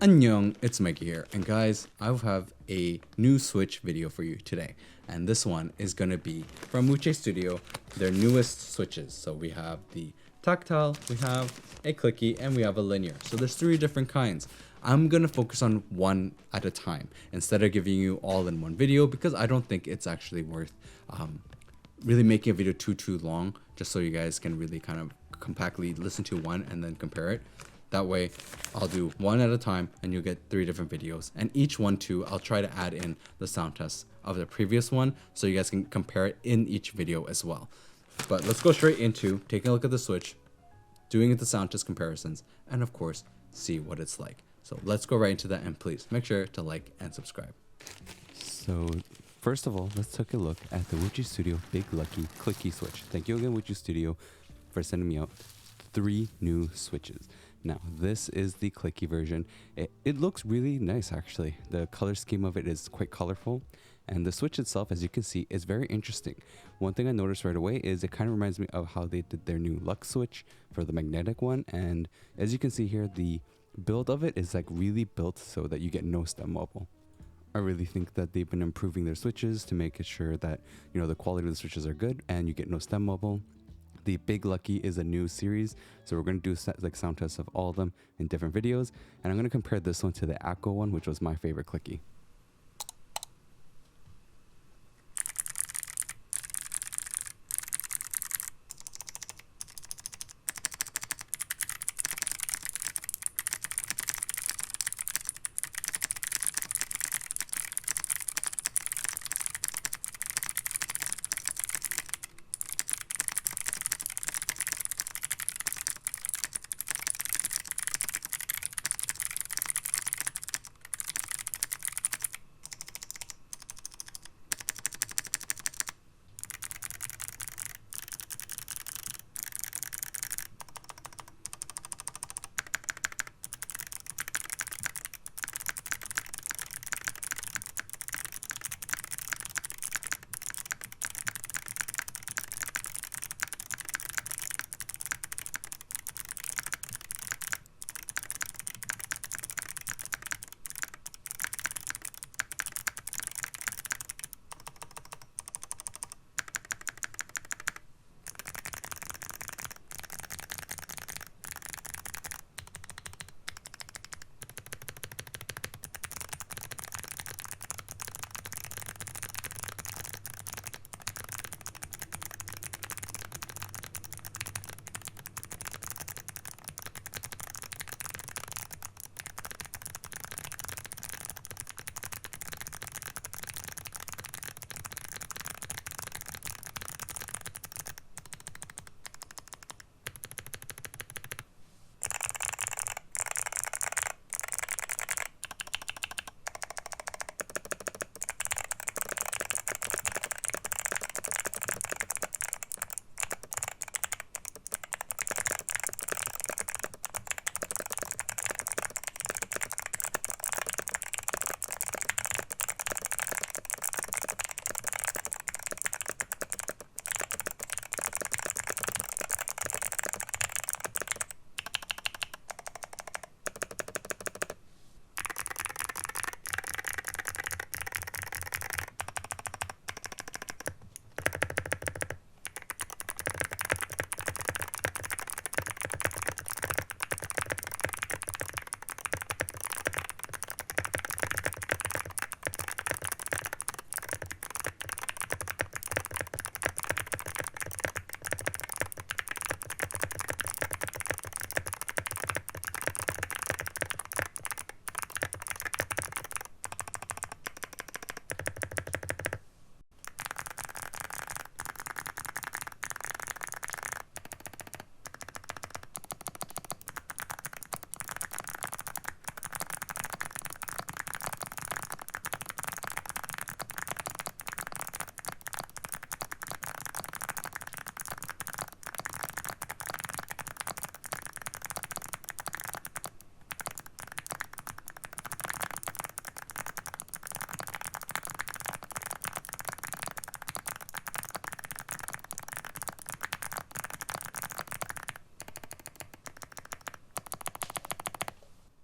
Annyeong, it's Mikey here, and guys, I have a new Switch video for you today, and this one is gonna be from Wuque Studio, their newest switches. So we have the tactile, we have a clicky, and we have a linear. So there's three different kinds. I'm gonna focus on one at a time instead of giving you all in one video because I don't think it's actually worth really making a video too long, just so you guys can really kind of compactly listen to one and then compare it. That way I'll do one at a time and you'll get three different videos, and each one too I'll try to add in the sound tests of the previous one so you guys can compare it in each video as well. But let's go straight into taking a look at the Switch, doing the sound test comparisons, and of course see what it's like. So let's go right into that, and please make sure to like and subscribe. So first of all, let's take a look at the Wuque Studio BigLucky Clicky Switch. Thank you again, Wuque Studio, for sending me out 3 new switches. Now, this is the clicky version. It looks really nice, actually. The color scheme of it is quite colorful, and the switch itself, as you can see, is very interesting. One thing I noticed right away is it kind of reminds me of how they did their new Lux switch for the magnetic one, and as you can see here, the build of it is like really built so that you get no stem wobble. I really think that they've been improving their switches to make it sure that, you know, the quality of the switches are good and you get no stem wobble. The BigLucky is a new series, so we're going to do like sound tests of all of them in different videos, and I'm going to compare this one to the Aqua one, which was my favorite clicky.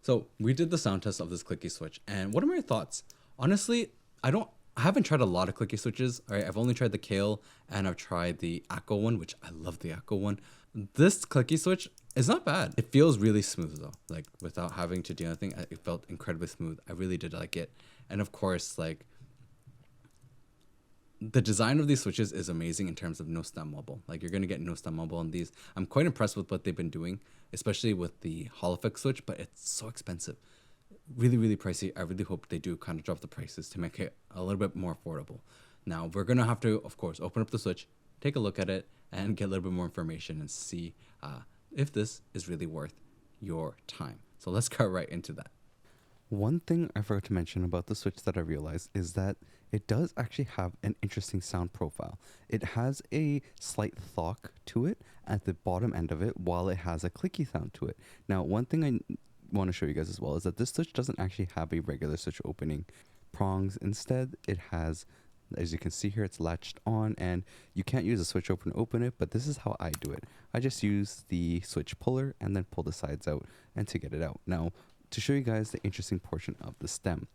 So we did the sound test of this Clicky switch, and what are my thoughts? Honestly, I haven't tried a lot of Clicky switches. All right, I've only tried the Kale and I've tried the Akko one, which I love the Akko one. This Clicky switch is not bad. It feels really smooth though. Like without having to do anything, it felt incredibly smooth. I really did like it. And of course, like the design of these switches is amazing in terms of no stem wobble. Like you're gonna get no stem wobble on these. I'm quite impressed with what they've been doing, especially with the Hall effect switch, but it's so expensive. Really, really pricey. I really hope they do kind of drop the prices to make it a little bit more affordable. Now we're gonna have to, of course, open up the switch, take a look at it, and get a little bit more information and see if this is really worth your time. So let's get right into that. One thing I forgot to mention about the Switch that I realized is that it does actually have an interesting sound profile. It has a slight thock to it at the bottom end of it, while it has a clicky sound to it. Now, one thing I want to show you guys as well is that this Switch doesn't actually have a regular Switch opening prongs. Instead, it has, as you can see here, it's latched on, and you can't use a switch opener to open it, but this is how I do it. I just use the switch puller and then pull the sides out and to get it out. Now, to show you guys the interesting portion of the stem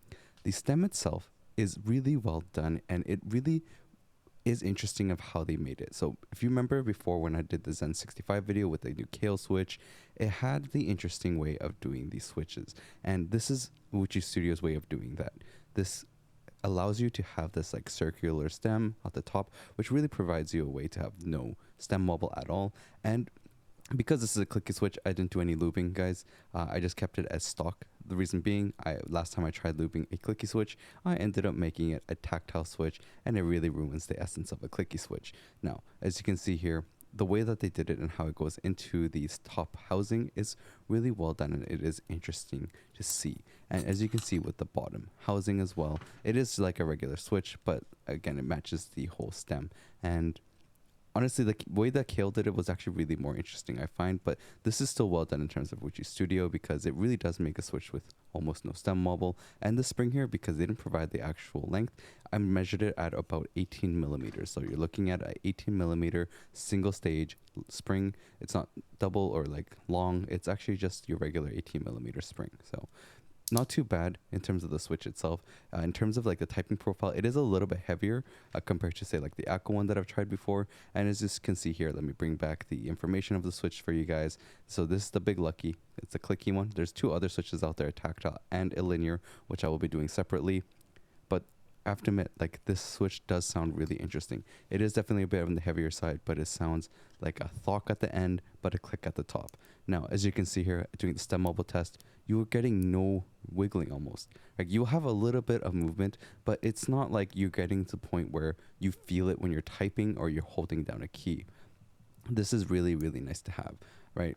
itself is really well done, and it really is interesting of how they made it. So if you remember before when I did the Zen 65 video with the new Kale switch, it had the interesting way of doing these switches, and this is Wuque Studio's way of doing that. This allows you to have this like circular stem at the top, which really provides you a way to have no stem wobble at all. And because this is a clicky switch, I didn't do any looping, guys. I just kept it as stock. The reason being, last time I tried looping a clicky switch, I ended up making it a tactile switch, and it really ruins the essence of a clicky switch. Now, as you can see here, the way that they did it and how it goes into the top housing is really well done, and it is interesting to see. And as you can see with the bottom housing as well, it is like a regular switch, but again, it matches the whole stem. And honestly, the way that Kale did it was actually really more interesting, I find. But this is still well done in terms of Wuque Studio, because it really does make a switch with almost no stem wobble. And the spring here, because they didn't provide the actual length, I measured it at about 18 millimeters. So you're looking at an 18 millimeter single stage spring. It's not double or like long. It's actually just your regular 18 millimeter spring. So not too bad in terms of the switch itself. In terms of like the typing profile, it is a little bit heavier compared to say like the Akko one that I've tried before. And as you can see here, let me bring back the information of the switch for you guys. So this is the BigLucky. It's a clicky one. There's two other switches out there, a tactile and a linear, which I will be doing separately. But I have to admit, like, this switch does sound really interesting. It is definitely a bit on the heavier side, but it sounds like a thock at the end, but a click at the top. Now, as you can see here, doing the stem wobble test, you are getting no wiggling almost. Like, you'll have a little bit of movement, but it's not like you're getting to the point where you feel it when you're typing or you're holding down a key. This is really, really nice to have, right?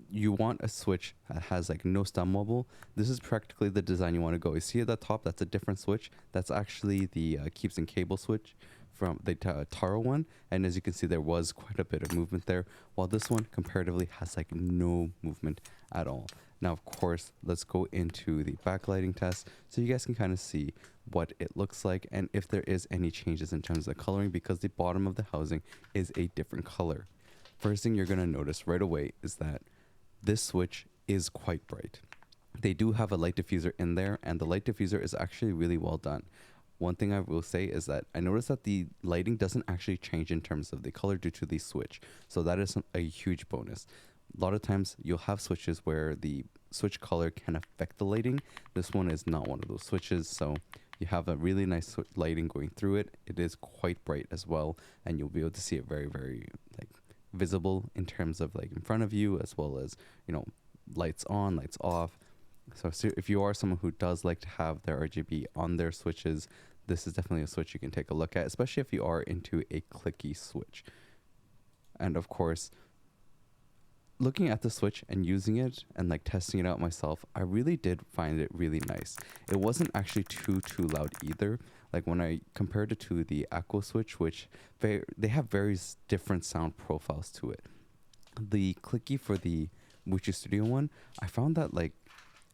You want a switch that has like no stem wobble. This is practically the design you want to go. You see at the top, that's a different switch. That's actually the keeps and cable switch from the Taro one. And as you can see, there was quite a bit of movement there, while this one comparatively has like no movement at all. Now, of course, let's go into the backlighting test so you guys can kind of see what it looks like and if there is any changes in terms of the coloring, because the bottom of the housing is a different color. First thing you're going to notice right away is that this switch is quite bright. They do have a light diffuser in there, and the light diffuser is actually really well done. One thing I will say is that I noticed that the lighting doesn't actually change in terms of the color due to the switch. So that is a huge bonus. A lot of times you'll have switches where the switch color can affect the lighting. This one is not one of those switches, so you have a really nice lighting going through it. It is quite bright as well, and you'll be able to see it very, very like visible in terms of like in front of you, as well as, you know, lights on, lights off. So if you are someone who does like to have their RGB on their switches, this is definitely a switch you can take a look at, especially if you are into a clicky switch. And of course, looking at the switch and using it and like testing it out myself, I really did find it really nice. It wasn't actually too loud either. Like when I compared it to the Akko switch, which they have very different sound profiles to it. The clicky for the Wuque Studio one, I found that like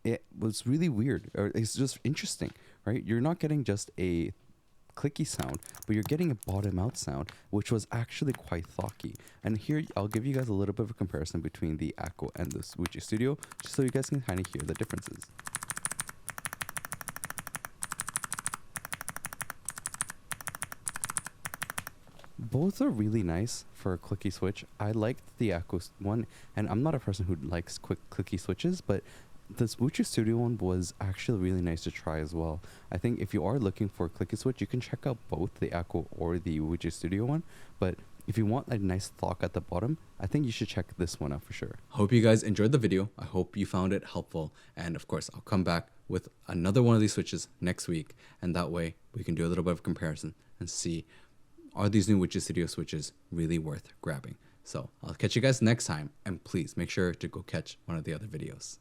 it was really weird, or it's just interesting, right? You're not getting just a clicky sound, but you're getting a bottom out sound, which was actually quite thocky. And here, I'll give you guys a little bit of a comparison between the Echo and the Wuque Studio, just so you guys can kind of hear the differences. Both are really nice for a clicky switch. I liked the Echo one, and I'm not a person who likes quick clicky switches, but this Wuque Studio one was actually really nice to try as well. I think if you are looking for a clicky switch, you can check out both the Echo or the Wuque Studio one, but if you want a nice thock at the bottom, I think you should check this one out for sure. Hope you guys enjoyed the video. I hope you found it helpful. And of course, I'll come back with another one of these switches next week. And that way we can do a little bit of comparison and see, are these new Wuque Studio switches really worth grabbing? So I'll catch you guys next time. And please make sure to go catch one of the other videos.